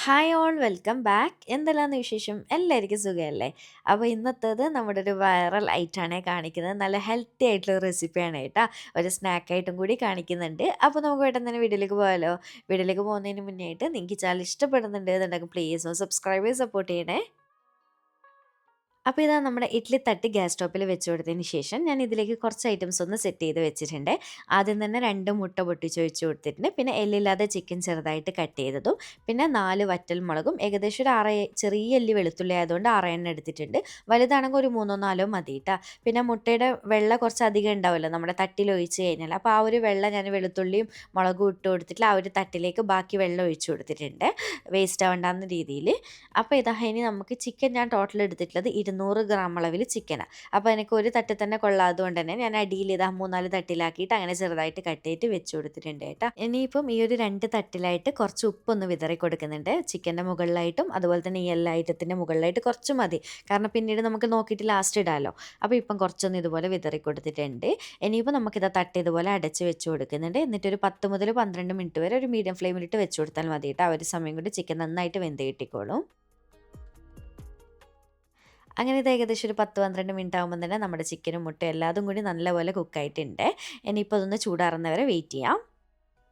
Hi all welcome back. എന്തെല്ലാന്ന് വിശേഷം? എല്ലാവർക്കും സുഖമല്ലേ? അപ്പോൾ ഇന്നത്തേത് നമ്മുടെ ഒരു വൈറൽ ആയിട്ടാണ് കാണിക്കുന്നത്. നല്ല ഹെൽത്തി ആയിട്ടുള്ള റെസിപ്പിയാണ് കേട്ടോ. ഒരു സ്നാക്കായിട്ടും കൂടി കാണിക്കുന്നുണ്ട്. അപ്പോൾ നമുക്ക് പെട്ടെന്ന് തന്നെ വീഡിയോയിലേക്ക് പോകാമല്ലോ. വീഡിയോയിലേക്ക് പോകുന്നതിന് മുന്നേ ആയിട്ട് നിങ്ങൾക്ക് ചാനൽ ഇഷ്ടപ്പെടുന്നുണ്ട് എന്നുണ്ടെങ്കിൽ പ്ലീസ് ഒന്ന് സബ്സ്ക്രൈബ് ചെയ്ത് സപ്പോർട്ട് ചെയ്യണേ. അപ്പോൾ ഇതാ നമ്മുടെ ഇഡ്ഡലി തട്ട് ഗ്യാസ് സ്റ്റോപ്പിൽ വെച്ച് കൊടുത്തതിന് ശേഷം ഞാൻ ഇതിലേക്ക് കുറച്ച് ഐറ്റംസ് ഒന്ന് സെറ്റ് ചെയ്ത് വെച്ചിട്ടുണ്ട്. ആദ്യം തന്നെ 2 മുട്ട പൊട്ടിച്ച് ഒഴിച്ച് കൊടുത്തിട്ടുണ്ട്. പിന്നെ എല്ലില്ലാതെ ചിക്കൻ ചെറുതായിട്ട് കട്ട് ചെയ്തതും, പിന്നെ 4 വറ്റൽമുളകും, ഏകദേശം ഒരു 6 ചെറിയ അല്ലി വെളുത്തുള്ളി ആയതുകൊണ്ട് 6 എണ്ണം എടുത്തിട്ടുണ്ട്. വലുതാണെങ്കിൽ ഒരു 3 4 മതി ട്ടാ. പിന്നെ മുട്ടയുടെ വെള്ള കുറച്ച് അധികം ഉണ്ടാവുമല്ലോ നമ്മുടെ തട്ടിൽ ഒഴിച്ച് കഴിഞ്ഞാൽ. അപ്പോൾ ആ ഒരു വെള്ളം ഞാൻ വെളുത്തുള്ളിയും മുളകും ഇട്ട് കൊടുത്തിട്ട് ആ ഒരു തട്ടിലേക്ക് ബാക്കി വെള്ളം ഒഴിച്ച് കൊടുത്തിട്ടുണ്ട്. വേസ്റ്റ് ആവണ്ടാന്ന രീതിയിൽ. അപ്പോൾ ഇതാ ഇനി നമുക്ക് ചിക്കൻ ഞാൻ ടോട്ടൽ എടുത്തിട്ടുള്ളത് 200 ഗ്രാം അളവിൽ ചിക്കനാണ്. അപ്പോൾ എനിക്ക് ഒരു തട്ടിൽ തന്നെ കൊള്ളാത്തതുകൊണ്ട് തന്നെ ഞാൻ അടിയിൽ ഇതാ 3-4 തട്ടിലാക്കിയിട്ട് അങ്ങനെ ചെറുതായിട്ട് കട്ട് ചെയ്തിട്ട് വെച്ച് കൊടുത്തിട്ടുണ്ട് കേട്ടോ. ഇനിയിപ്പം ഈ ഒരു 2 തട്ടിലായിട്ട് കുറച്ച് ഉപ്പൊന്ന് വിതറി കൊടുക്കുന്നുണ്ട്. ചിക്കൻ്റെ മുകളിലായിട്ടും അതുപോലെ തന്നെ ഈ എല്ലാ ഐറ്റത്തിൻ്റെ മുകളിലായിട്ട് കുറച്ച് മതി. കാരണം പിന്നീട് നമുക്ക് നോക്കിയിട്ട് ലാസ്റ്റ് ഇടാമല്ലോ. അപ്പോൾ ഇപ്പം കുറച്ചൊന്ന് ഇതുപോലെ വിതറി കൊടുത്തിട്ടുണ്ട്. ഇനിയിപ്പോൾ നമുക്കിത് തട്ട് ഇതുപോലെ അടച്ച് വെച്ച് കൊടുക്കുന്നുണ്ട്. എന്നിട്ടൊരു 10 മുതൽ 12 മിനിറ്റ് വരെ ഒരു മീഡിയം ഫ്ലെയിമിലിട്ട് വെച്ച് കൊടുത്താൽ മതി കേട്ടോ. ആ ഒരു സമയം കൊണ്ട് ചിക്കൻ നന്നായിട്ട് വെന്ത് കിട്ടിക്കോളും. അങ്ങനെ ഇത് ഏകദേശം ഒരു 10-12 മിനിറ്റ് ആകുമ്പോൾ തന്നെ നമ്മുടെ ചിക്കനും മുട്ടയും എല്ലാതും കൂടി നല്ലപോലെ കുക്കായിട്ടുണ്ട്. ഇനിയിപ്പോൾ അതൊന്ന് ചൂടാറുന്നവരെ വെയിറ്റ് ചെയ്യാം.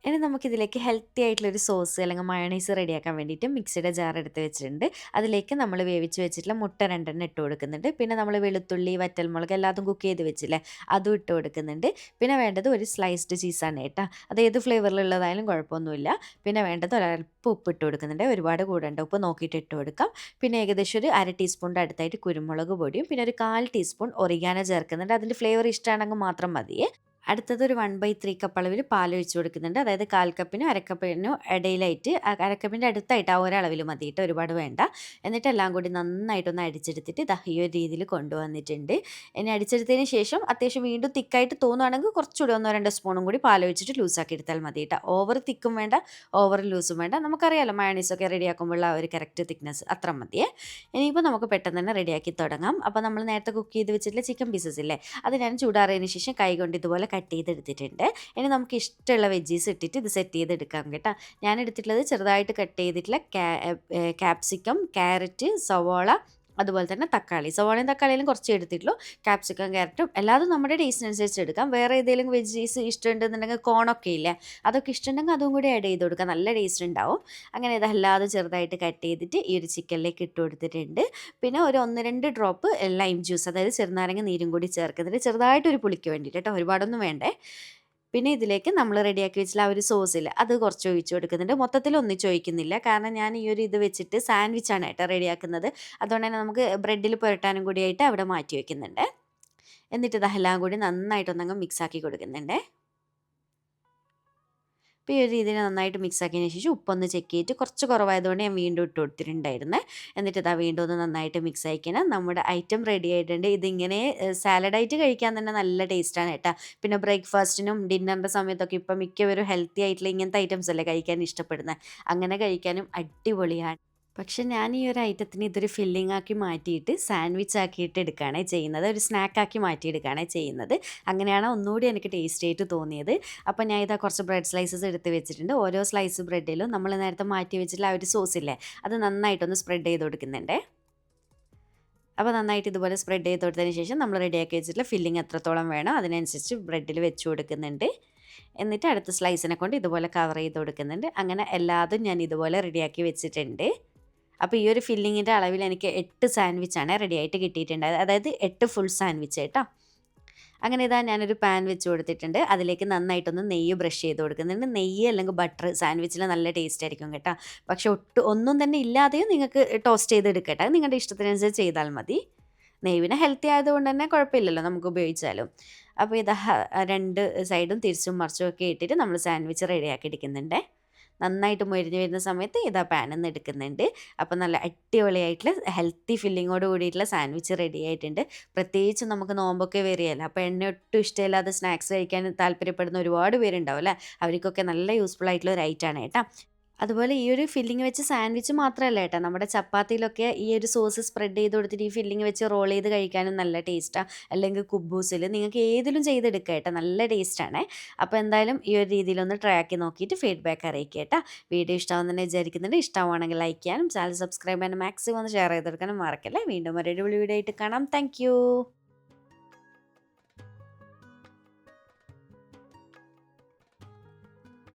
ഇനി നമുക്കിതിലേക്ക് ഹെൽത്തി ആയിട്ടുള്ളൊരു സോസ് അല്ലെങ്കിൽ മയോണൈസ് റെഡിയാക്കാൻ വേണ്ടിയിട്ട് മിക്സിയുടെ ജാർ എടുത്ത് വെച്ചിട്ടുണ്ട്. അതിലേക്ക് നമ്മൾ വേവിച്ച് വെച്ചിട്ടുള്ള മുട്ട 2 ഇട്ട് കൊടുക്കുന്നുണ്ട്. പിന്നെ നമ്മൾ വെളുത്തുള്ളി, വറ്റൽമുളക് എല്ലാതും കുക്ക് ചെയ്ത് വെച്ചില്ലേ, അതും ഇട്ട് കൊടുക്കുന്നുണ്ട്. പിന്നെ വേണ്ടത് ഒരു സ്ലൈസ്ഡ് ചീസാണ് കേട്ടോ. അത് ഏത് ഫ്ലേവറിലുള്ളതായാലും കുഴപ്പമൊന്നുമില്ല. പിന്നെ വേണ്ടത് ഒരല്പം ഉപ്പ് ഇട്ട് കൊടുക്കുന്നുണ്ട്. ഒരുപാട് കൂടണ്ട, ഉപ്പ് നോക്കിയിട്ട് ഇട്ട് കൊടുക്കാം. പിന്നെ ഏകദേശം ഒരു 1/2 ടീസ്പൂണിൻ്റെ അടുത്തായിട്ട് കുരുമുളക് പൊടിയും പിന്നെ ഒരു 1/4 ടീസ്പൂൺ ഒറിഗാനോ ചേർക്കുന്നുണ്ട്. അതിൻ്റെ ഫ്ലേവർ ഇഷ്ടമാണെങ്കിൽ മാത്രം മതിയേ. അടുത്തത് ഒരു 1/3 കപ്പ് അളവിൽ പാൽ ഒഴിച്ച് കൊടുക്കുന്നുണ്ട്. അതായത് 1/4 കപ്പിനും 1/2 കപ്പിനും ഇടയിലായിട്ട് 1/2 കപ്പിൻ്റെ അടുത്തായിട്ട് ആ ഒരളവിൽ മതിയിട്ട്, ഒരുപാട് വേണ്ട. എന്നിട്ട് എല്ലാം കൂടി നന്നായിട്ടൊന്ന് അടിച്ചെടുത്തിട്ട് ദാ ഈ ഒരു രീതിയിൽ കൊണ്ടുവന്നിട്ടുണ്ട്. ഇനി അടിച്ചെടുത്തതിന് ശേഷം അത്യാവശ്യം വീണ്ടും തിക്കായിട്ട് തോന്നുകയാണെങ്കിൽ കുറച്ചുകൂടി 1-2 സ്പൂണും കൂടി പാൽ ഒഴിച്ചിട്ട് ലൂസാക്കി എടുത്താൽ മതി കേട്ടോ. ഓവർ തിക്കും വേണ്ട, ഓവർ ലൂസും വേണ്ട. നമുക്കറിയാലോ മയോണൈസൊക്കെ റെഡിയാക്കുമ്പോഴുള്ള ആ ഒരു കറക്റ്റ് തിക്നെസ് അത്ര മതിയേ. ഇനിയിപ്പോൾ നമുക്ക് പെട്ടെന്ന് തന്നെ റെഡിയാക്കി തുടങ്ങാം. അപ്പോൾ നമ്മൾ നേരത്തെ കുക്ക് ചെയ്ത് വെച്ചിട്ടുള്ള ചിക്കൻ പീസസ് ഇല്ലേ, അത് ഞാൻ ചൂടാറിയതിന് ശേഷം കൈ കൊണ്ട് ഇതുപോലെ കട്ട് ചെയ്തെടുത്തിട്ടുണ്ട്. ഇനി നമുക്ക് ഇഷ്ടമുള്ള വെജീസ് ഇട്ടിട്ട് ഇത് സെറ്റ് ചെയ്തെടുക്കാം കേട്ടോ. ഞാൻ എടുത്തിട്ടുള്ളത് ചെറുതായിട്ട് കട്ട് ചെയ്തിട്ടുള്ള ക്യാപ്സിക്കം, ക്യാരറ്റ്, സവോള, അതുപോലെ തന്നെ തക്കാളി. സവോളയും തക്കാളിയിലും കുറച്ച് എടുത്തിട്ടുള്ളൂ. ക്യാപ്സിക്കം, ക്യാരറ്റും എല്ലാതും നമ്മുടെ ടേസ്റ്റിനനുസരിച്ച് എടുക്കാം. വേറെ ഏതെങ്കിലും വെജീസ് ഇഷ്ടമുണ്ടെന്നുണ്ടെങ്കിൽ കോണൊക്കെ ഇല്ലേ, അതൊക്കെ ഇഷ്ടമുണ്ടെങ്കിൽ അതും കൂടി ആഡ് ചെയ്ത് കൊടുക്കാം, നല്ല ടേസ്റ്റ് ഉണ്ടാവും. അങ്ങനെ ഇതെല്ലാതും ചെറുതായിട്ട് കട്ട് ചെയ്തിട്ട് ഈ ഒരു ചിക്കനിലേക്ക് ഇട്ട് കൊടുത്തിട്ടുണ്ട്. പിന്നെ ഒരു 1-2 ഡ്രോപ്പ് ലൈം ജ്യൂസ്, അതായത് ചെറുനാരങ്ങ നീരും കൂടി ചേർക്കുന്നുണ്ട്, ചെറുതായിട്ടൊരു പുളിക്ക് വേണ്ടിയിട്ട് കേട്ടോ, ഒരുപാടൊന്നും വേണ്ടേ. പിന്നെ ഇതിലേക്ക് നമ്മൾ റെഡിയാക്കി വെച്ചിട്ടുള്ള ആ ഒരു സോസിൽ അത് കുറച്ച് ഒഴിച്ച് കൊടുക്കുന്നുണ്ട്. മൊത്തത്തിൽ ഒന്നിച്ച് ഒഴിക്കുന്നില്ല, കാരണം ഞാൻ ഈ ഒരു ഇത് വെച്ചിട്ട് സാൻഡ്വിച്ചാണ് കേട്ടോ റെഡിയാക്കുന്നത്. അതുകൊണ്ട് തന്നെ നമുക്ക് ബ്രെഡിൽ പുരട്ടാനും കൂടിയായിട്ട് അവിടെ മാറ്റി വയ്ക്കുന്നുണ്ട്. എന്നിട്ട് ഇതെല്ലാം കൂടി നന്നായിട്ടൊന്നങ്ങ് മിക്സാക്കി കൊടുക്കുന്നുണ്ട്. അപ്പോൾ ഈ ഒരു രീതിയിൽ നന്നായിട്ട് മിക്സ് ആക്കിയതിന് ശേഷം ഉപ്പൊന്ന് ചെക്ക് ചെയ്തിട്ട് കുറച്ച് കുറവായതുകൊണ്ട് ഞാൻ വീണ്ടും ഇട്ട് കൊടുത്തിട്ടുണ്ടായിരുന്നേ. എന്നിട്ട് ഇതാ വീണ്ടും ഒന്ന് നന്നായിട്ട് മിക്സ് ആക്കിക്കണം. നമ്മുടെ ഐറ്റം റെഡി ആയിട്ടുണ്ട്. ഇതിങ്ങനെ സാലഡായിട്ട് കഴിക്കാൻ തന്നെ നല്ല ടേസ്റ്റാണ് കേട്ടോ. പിന്നെ ബ്രേക്ക്ഫാസ്റ്റിനും ഡിന്നറിൻ്റെ സമയത്തൊക്കെ ഇപ്പം മിക്കവരും ഹെൽത്തി ആയിട്ടുള്ള ഇങ്ങനത്തെ ഐറ്റംസ് അല്ലേ കഴിക്കാൻ ഇഷ്ടപ്പെടുന്നത്. അങ്ങനെ കഴിക്കാനും അടിപൊളിയാണ്. പക്ഷെ ഞാൻ ഈ ഒരു ഐറ്റത്തിന് ഇതൊരു ഫില്ലിംഗ് ആക്കി മാറ്റിയിട്ട് സാൻഡ്വിച്ച് ആക്കിയിട്ട് എടുക്കുകയാണേ ചെയ്യുന്നത്. ഒരു സ്നാക്കാക്കി മാറ്റിയെടുക്കുകയാണേ ചെയ്യുന്നത്. അങ്ങനെയാണ് ഒന്നുകൂടി എനിക്ക് ടേസ്റ്റ് ആയിട്ട് തോന്നിയത്. അപ്പോൾ ഞാൻ ഇതാ കുറച്ച് ബ്രെഡ് സ്ലൈസസ് എടുത്ത് വെച്ചിട്ടുണ്ട്. ഓരോ സ്ലൈസ് ബ്രെഡിലും നമ്മൾ നേരത്തെ മാറ്റി വെച്ചിട്ടുള്ള ആ ഒരു സോസില്ലേ, അത് നന്നായിട്ടൊന്ന് സ്പ്രെഡ് ചെയ്ത് കൊടുക്കുന്നുണ്ട്. അപ്പോൾ നന്നായിട്ട് ഇതുപോലെ സ്പ്രെഡ് ചെയ്ത് കൊടുത്തതിന് ശേഷം നമ്മൾ റെഡിയാക്കി വെച്ചിട്ടുള്ള ഫില്ലിംഗ് എത്രത്തോളം വേണോ അതിനനുസരിച്ച് ബ്രെഡിൽ വെച്ച് കൊടുക്കുന്നുണ്ട്. എന്നിട്ട് അടുത്ത സ്ലൈസിനെ കൊണ്ട് ഇതുപോലെ കവർ ചെയ്ത് കൊടുക്കുന്നുണ്ട്. അങ്ങനെ എല്ലാതും ഞാൻ ഇതുപോലെ റെഡിയാക്കി വെച്ചിട്ടുണ്ട്. അപ്പോൾ ഈ ഒരു ഫില്ലിങ്ങിൻ്റെ അളവിൽ എനിക്ക് 8 സാൻഡ്വിച്ചാണ് റെഡി ആയിട്ട് കിട്ടിയിട്ടുണ്ട്. അതായത് 8 ഫുൾ സാൻഡ്വിച്ച് കേട്ടോ. അങ്ങനെ ഇതാ ഞാനൊരു പാൻ വെച്ച് കൊടുത്തിട്ടുണ്ട്. അതിലേക്ക് നന്നായിട്ടൊന്ന് നെയ്യ് ബ്രഷ് ചെയ്ത് കൊടുക്കുന്നുണ്ട്. നെയ്യ് അല്ലെങ്കിൽ ബട്ടർ സാൻഡ്വിച്ചിൽ നല്ല ടേസ്റ്റ് ആയിരിക്കും കേട്ടോ. പക്ഷെ ഒന്നും തന്നെ ഇല്ലാതെയും നിങ്ങൾക്ക് ടോസ്റ്റ് ചെയ്തെടുക്കാം കേട്ടോ. അത് നിങ്ങളുടെ ഇഷ്ടത്തിനനുസരിച്ച് ചെയ്താൽ മതി. നെയ്യ് പിന്നെ ഹെൽത്തി ആയതുകൊണ്ട് തന്നെ കുഴപ്പമില്ലല്ലോ നമുക്ക് ഉപയോഗിച്ചാലും. അപ്പോൾ ഇതാ 2 സൈഡും തിരിച്ചും മറിച്ചും ഒക്കെ ഇട്ടിട്ട് നമ്മൾ സാൻഡ്വിച്ച് റെഡിയാക്കി എടുക്കുന്നുണ്ട്. നന്നായിട്ട് മൊരിഞ്ഞ് വരുന്ന സമയത്ത് ഇതാ പാനിൽ നിന്ന് എടുക്കുന്നുണ്ട്. അപ്പോൾ നല്ല അടിപൊളിയായിട്ടുള്ള ഹെൽത്തി ഫില്ലിങ്ങോട് കൂടിയിട്ടുള്ള സാൻഡ്വിച്ച് റെഡി ആയിട്ടുണ്ട്. പ്രത്യേകിച്ച് നമുക്ക് നോമ്പൊക്കെ വരികയല്ലേ, അപ്പോൾ എണ്ണ ഒട്ടും ഇഷ്ടമില്ലാതെ സ്നാക്സ് കഴിക്കാൻ താല്പര്യപ്പെടുന്ന ഒരുപാട് പേരുണ്ടാവും അല്ലേ. അവർക്കൊക്കെ നല്ല യൂസ്ഫുൾ ആയിട്ടുള്ള ഒരു ഐറ്റമാണ് കേട്ടോ. അതുപോലെ ഈ ഒരു ഫില്ലിംഗ് വെച്ച് സാൻഡ്വിച്ച് മാത്രമല്ല കേട്ടോ, നമ്മുടെ ചപ്പാത്തിയിലൊക്കെ ഈ ഒരു സോസ് സ്പ്രെഡ് ചെയ്ത് കൊടുത്തിട്ട് ഈ ഫില്ലിംഗ് വെച്ച് റോൾ ചെയ്ത് കഴിക്കാനും നല്ല ടേസ്റ്റാണ്. അല്ലെങ്കിൽ കുബൂസിൽ നിങ്ങൾക്ക് ഏതിലും ചെയ്തെടുക്കുക കേട്ടോ, നല്ല ടേസ്റ്റാണേ. അപ്പോൾ എന്തായാലും ഈ ഒരു രീതിയിലൊന്ന് ട്രൈ ആക്കി നോക്കിയിട്ട് ഫീഡ്ബാക്ക് അറിയിക്കുക കേട്ടോ. വീഡിയോ ഇഷ്ടമാണെന്ന് വിചാരിക്കുന്നുണ്ട്. ഇഷ്ടമാണെങ്കിൽ ലൈക്ക് ചെയ്യാനും ചാനൽ സബ്സ്ക്രൈബ് ചെയ്യാനും മാക്സിമം ഒന്ന് ഷെയർ ചെയ്ത് കൊടുക്കാനും മറക്കല്ലേ. വീണ്ടും ഒരു അടിപൊളി വീഡിയോ ആയിട്ട് കാണാം. താങ്ക്